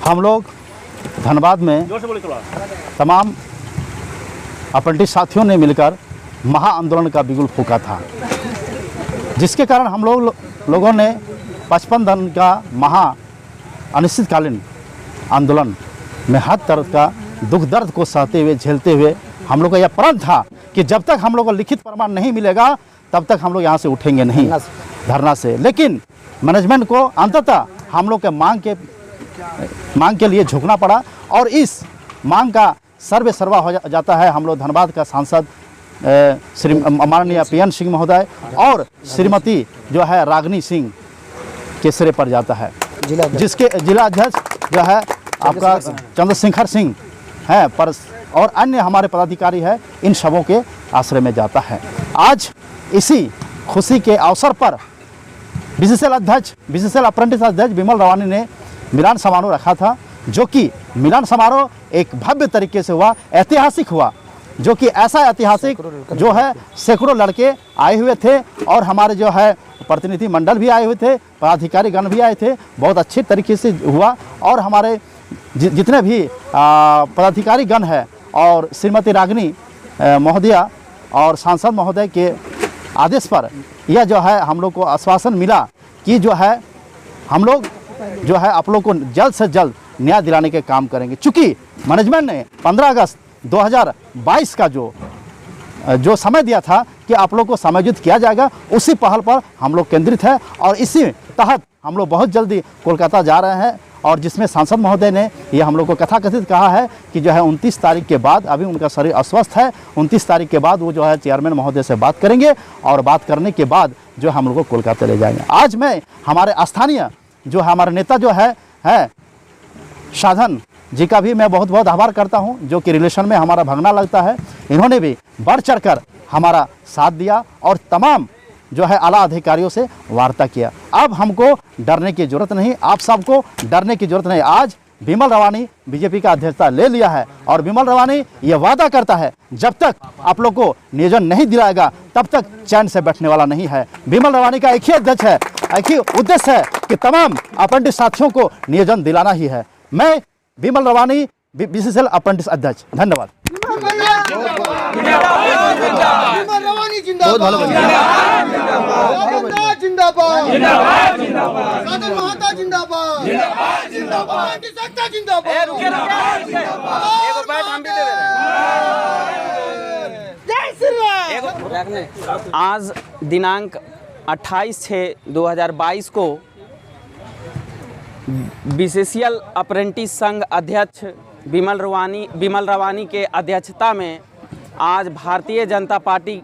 हम लोग धनबाद में तमाम अप्रेंटिस साथियों ने मिलकर महा आंदोलन का बिगुल फूंका था, जिसके कारण हम लोगों ने 55 दिन का महा अनिश्चितकालीन आंदोलन में हर तरह का दुख दर्द को सहते हुए झेलते हुए हम लोग का यह प्रण था कि जब तक हम लोग को लिखित प्रमाण नहीं मिलेगा तब तक हम लोग यहाँ से उठेंगे नहीं धरना से। लेकिन मैनेजमेंट को अंततः हम लोग के मांग के लिए झुकना पड़ा और इस मांग का सर्वे सर्वा हो जाता है। हम लोग धनबाद का सांसद श्री माननीय PN सिंह महोदय और श्रीमती जो है रागनी सिंह के सिरे पर जाता है, जिसके जिला अध्यक्ष जो है आपका चंद्रशेखर सिंह है पर और अन्य हमारे पदाधिकारी है, इन सबों के आश्रय में जाता है। आज इसी खुशी के अवसर पर BCCL अप्रेंटिस अध्यक्ष विमल रवानी ने मिलान समारोह रखा था, जो कि मिलान समारोह एक भव्य तरीके से हुआ, ऐतिहासिक हुआ, जो कि ऐसा ऐतिहासिक जो है सैकड़ों लड़के आए हुए थे और हमारे जो है प्रतिनिधि मंडल भी आए हुए थे, पदाधिकारी गण भी आए थे, बहुत अच्छे तरीके से हुआ। और हमारे जितने भी पदाधिकारी गण है और श्रीमती रागनी महोदया और सांसद महोदय के आदेश पर यह जो है हम लोग को आश्वासन मिला कि जो है हम लोग जो है आप लोग को जल्द से जल्द न्याय दिलाने के काम करेंगे। चूँकि मैनेजमेंट ने 15 अगस्त 2022 का जो समय दिया था कि आप लोग को समायोजित किया जाएगा, उसी पहल पर हम लोग केंद्रित है और इसी तहत हम लोग बहुत जल्दी कोलकाता जा रहे हैं। और जिसमें सांसद महोदय ने यह हम लोग को कथाकथित कहा है कि जो है 29 तारीख के बाद, अभी उनका शरीर अस्वस्थ है, 29 तारीख के बाद वो जो है चेयरमैन महोदय से बात करेंगे और बात करने के बाद जो हम लोग को कोलकाता ले जाएंगे। आज मैं हमारे स्थानीय जो है हमारे नेता जो है साधन जी का भी मैं बहुत बहुत आभार करता हूं, जो कि रिलेशन में हमारा भगना लगता है। इन्होंने भी बढ़ चढ़कर हमारा साथ दिया और तमाम जो है आला अधिकारियों से वार्ता किया। अब हमको डरने की जरूरत नहीं, आप सबको डरने की जरूरत नहीं। आज विमल रवानी बीजेपी का अध्यक्षता ले लिया है और विमल रवानी ये वादा करता है जब तक आप लोग को नियोजन नहीं दिलाएगा तब तक चैन से बैठने वाला नहीं है। विमल रवानी का एक ही अध्यक्ष है, एक ही उद्देश्य है कि तमाम अप्रेंटिस साथियों को नियोजन दिलाना ही है। मैं विमल रवानी BCCL अप्रेंटिस अध्यक्ष, धन्यवाद। आज दिनांक 28/6/2022 को BCCL अप्रेंटिस संघ अध्यक्ष विमल रवानी के अध्यक्षता में आज भारतीय जनता पार्टी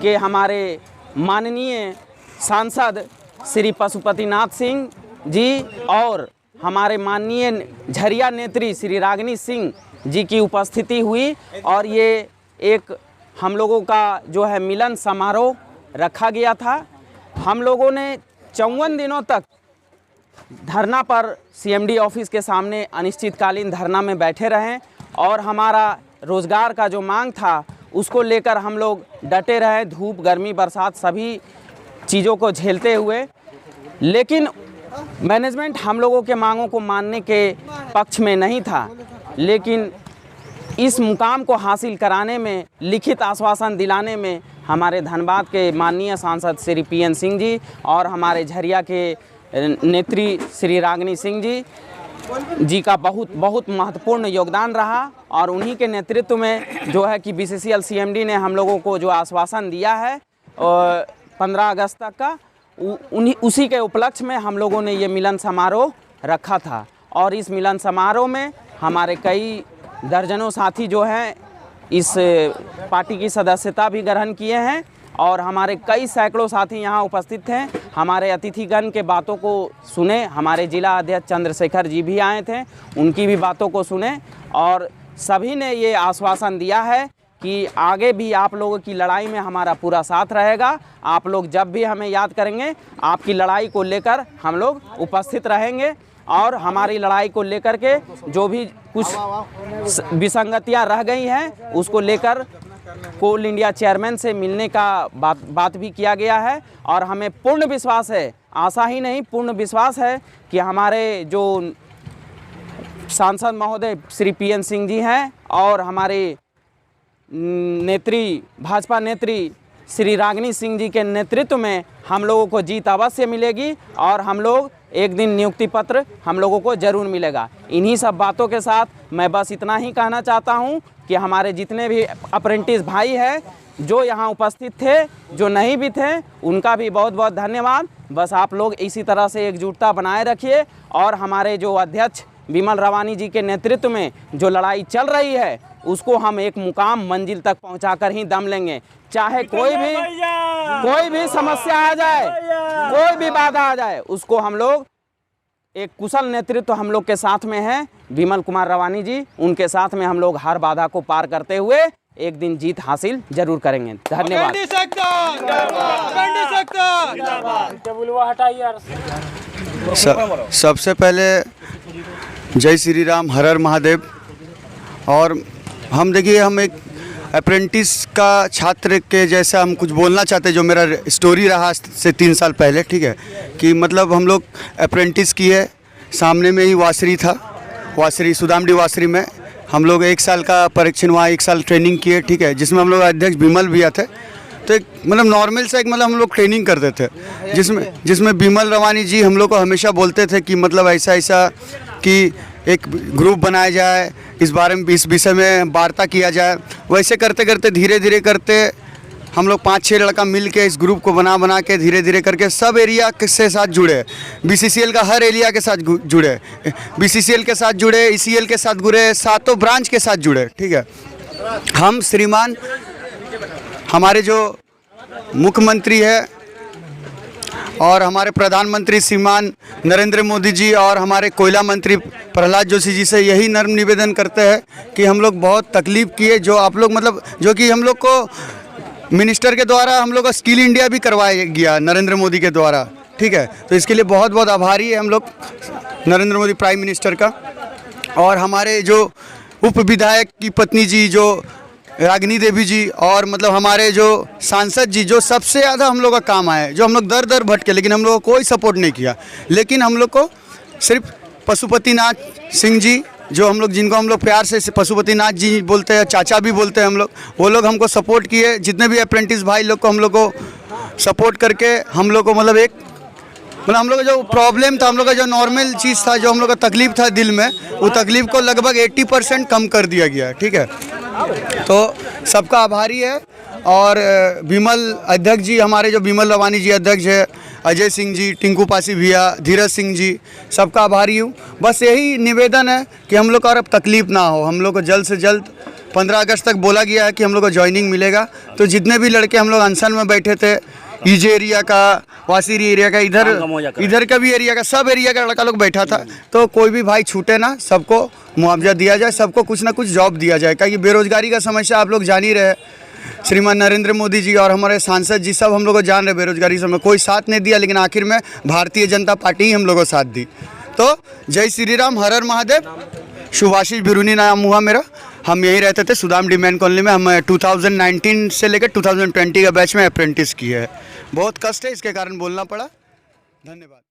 के हमारे माननीय सांसद श्री पशुपतिनाथ सिंह जी और हमारे माननीय झरिया नेत्री श्री रागनी सिंह जी की उपस्थिति हुई और ये एक हम लोगों का जो है मिलन समारोह रखा गया था। हम लोगों ने 54 दिनों तक धरना पर CMD ऑफिस के सामने अनिश्चितकालीन धरना में बैठे रहे और हमारा रोज़गार का जो मांग था उसको लेकर हम लोग डटे रहे, धूप गर्मी बरसात सभी चीज़ों को झेलते हुए। लेकिन मैनेजमेंट हम लोगों के मांगों को मानने के पक्ष में नहीं था, लेकिन इस मुकाम को हासिल कराने में, लिखित आश्वासन दिलाने में हमारे धनबाद के माननीय सांसद श्री PN सिंह जी और हमारे झरिया के नेत्री श्री रागनी सिंह जी का बहुत महत्वपूर्ण योगदान रहा। और उन्हीं के नेतृत्व में जो है कि BCCL CMD ने हम लोगों को जो आश्वासन दिया है 15 अगस्त तक का, उसी के उपलक्ष्य में हम लोगों ने ये मिलन समारोह रखा था। और इस मिलन समारोह में हमारे कई दर्जनों साथी जो हैं इस पार्टी की सदस्यता भी ग्रहण किए हैं और हमारे कई सैकड़ों साथी यहाँ उपस्थित थे। हमारे अतिथिगण के बातों को सुने, हमारे जिला अध्यक्ष चंद्रशेखर जी भी आए थे, उनकी भी बातों को सुने और सभी ने ये आश्वासन दिया है कि आगे भी आप लोगों की लड़ाई में हमारा पूरा साथ रहेगा। आप लोग जब भी हमें याद करेंगे आपकी लड़ाई को लेकर हम लोग उपस्थित रहेंगे और हमारी लड़ाई को लेकर के जो भी कुछ विसंगतियां रह गई हैं उसको लेकर कोल इंडिया चेयरमैन से मिलने का बात भी किया गया है। और हमें पूर्ण विश्वास है, आशा ही नहीं पूर्ण विश्वास है कि हमारे जो सांसद महोदय श्री PN सिंह जी हैं और हमारे नेत्री भाजपा नेत्री श्री रागिनी सिंह जी के नेतृत्व में हम लोगों को जीत अवश्य मिलेगी और हम लोग एक दिन नियुक्ति पत्र हम लोगों को ज़रूर मिलेगा। इन्हीं सब बातों के साथ मैं बस इतना ही कहना चाहता हूं कि हमारे जितने भी अप्रेंटिस भाई हैं जो यहाँ उपस्थित थे, जो नहीं भी थे, उनका भी बहुत बहुत धन्यवाद। बस आप लोग इसी तरह से एकजुटता बनाए रखिए और हमारे जो अध्यक्ष विमल रवानी जी के नेतृत्व में जो लड़ाई चल रही है उसको हम एक मुकाम मंजिल तक पहुंचाकर ही दम लेंगे। चाहे कोई भी समस्या आ जाए, कोई भी बाधा आ जाए, उसको हम लोग एक कुशल नेतृत्व हम लोग के साथ में है, विमल कुमार रवानी जी, उनके साथ में हम लोग हर बाधा को पार करते हुए एक दिन जीत हासिल जरूर करेंगे। धन्यवाद। सबसे पहले जय श्री राम, हर हर महादेव। और हम देखिए, हम एक अप्रेंटिस का छात्र के जैसा हम कुछ बोलना चाहते, जो मेरा स्टोरी रहा से 3 साल पहले, ठीक है, कि मतलब हम लोग अप्रेंटिस किए, सामने में ही वासरी था, वासरी सुदामडी वासरी में हम लोग 1 साल का परीक्षण, वहाँ 1 साल ट्रेनिंग किए, ठीक है, जिसमें हम लोग अध्यक्ष विमल भैया थे। तो एक मतलब नॉर्मल सा एक मतलब हम लोग ट्रेनिंग करते थे, जिसमें विमल रवानी जी हम लोग को हमेशा बोलते थे कि मतलब ऐसा ऐसा कि एक ग्रुप बनाया जाए, इस बारे में, इस विषय में वार्ता किया जाए। वैसे करते करते धीरे धीरे करते हम लोग 5-6 लड़का मिल के इस ग्रुप को बना के धीरे धीरे करके सब एरिया के साथ जुड़े, BCCL का हर एरिया के साथ जुड़े, BCCL के साथ जुड़े, ECL के साथ जुड़े, 7 ब्रांच के साथ जुड़े, ठीक है। हम श्रीमान हमारे जो मुख्यमंत्री है और हमारे प्रधानमंत्री श्रीमान नरेंद्र मोदी जी और हमारे कोयला मंत्री प्रहलाद जोशी जी से यही नर्म निवेदन करते हैं कि हम लोग बहुत तकलीफ़ किए, जो आप लोग मतलब जो कि हम लोग को मिनिस्टर के द्वारा हम लोग का स्किल इंडिया भी करवाया गया नरेंद्र मोदी के द्वारा, ठीक है। तो इसके लिए बहुत बहुत आभारी है हम लोग नरेंद्र मोदी प्राइम मिनिस्टर का। और हमारे जो उप विधायक की पत्नी जी जो रागिनी देवी जी और मतलब हमारे जो सांसद जी, जो सबसे ज़्यादा हम लोग का काम आए, जो हम लोग दर दर भटके लेकिन हम लोग को कोई सपोर्ट नहीं किया, लेकिन हम लोग को सिर्फ पशुपतिनाथ सिंह जी, जो हम लोग जिनको हम लोग प्यार से पशुपतिनाथ जी बोलते हैं, चाचा भी बोलते हैं हम लोग, वो लोग हमको सपोर्ट किए। जितने भी अप्रेंटिस भाई लोग को हम लोग को सपोर्ट करके हम लोग को मतलब एक मतलब हम लोग का जो प्रॉब्लम था, हम लोग का जो नॉर्मल चीज़ था, जो हम लोग का तकलीफ़ था दिल में, वो तकलीफ़ को लगभग 80% कम कर दिया गया है, ठीक है। तो सबका आभारी है। और विमल अध्यक्ष जी, हमारे जो विमल रवानी जी अध्यक्ष है, अजय सिंह जी, टिंकू पासी भैया, धीरज सिंह जी, सबका आभारी हूँ। बस यही निवेदन है कि हम लोग को और अब तकलीफ़ ना हो, हम लोग को जल्द से जल्द 15 अगस्त तक बोला गया है कि हम लोग को ज्वाइनिंग मिलेगा। तो जितने भी लड़के हम लोग अनशन में बैठे थे, ईजे एरिया का, वासीरी एरिया का, इधर का भी एरिया का, सब एरिया का लड़का लोग बैठा था। तो कोई भी भाई छूटे ना, सबको मुआवजा दिया जाए, सबको कुछ ना कुछ जॉब दिया जाए, क्योंकि बेरोजगारी का समस्या आप लोग जान ही रहे। श्रीमान नरेंद्र मोदी जी और हमारे सांसद जी सब हम लोग को जान रहे, बेरोजगारी समय कोई साथ नहीं दिया, लेकिन आखिर में भारतीय जनता पार्टी ही हम लोग को साथ दी। तो जय श्री राम, हर हर महादेव। शुभाशीष बिरुनी नाम हुआ मेरा। हम यहीं रहते थे सुदामडी मैन कॉलोनी में। हम 2019 से लेकर 2020 का बैच में अप्रेंटिस किए है। बहुत कष्ट है, इसके कारण बोलना पड़ा। धन्यवाद।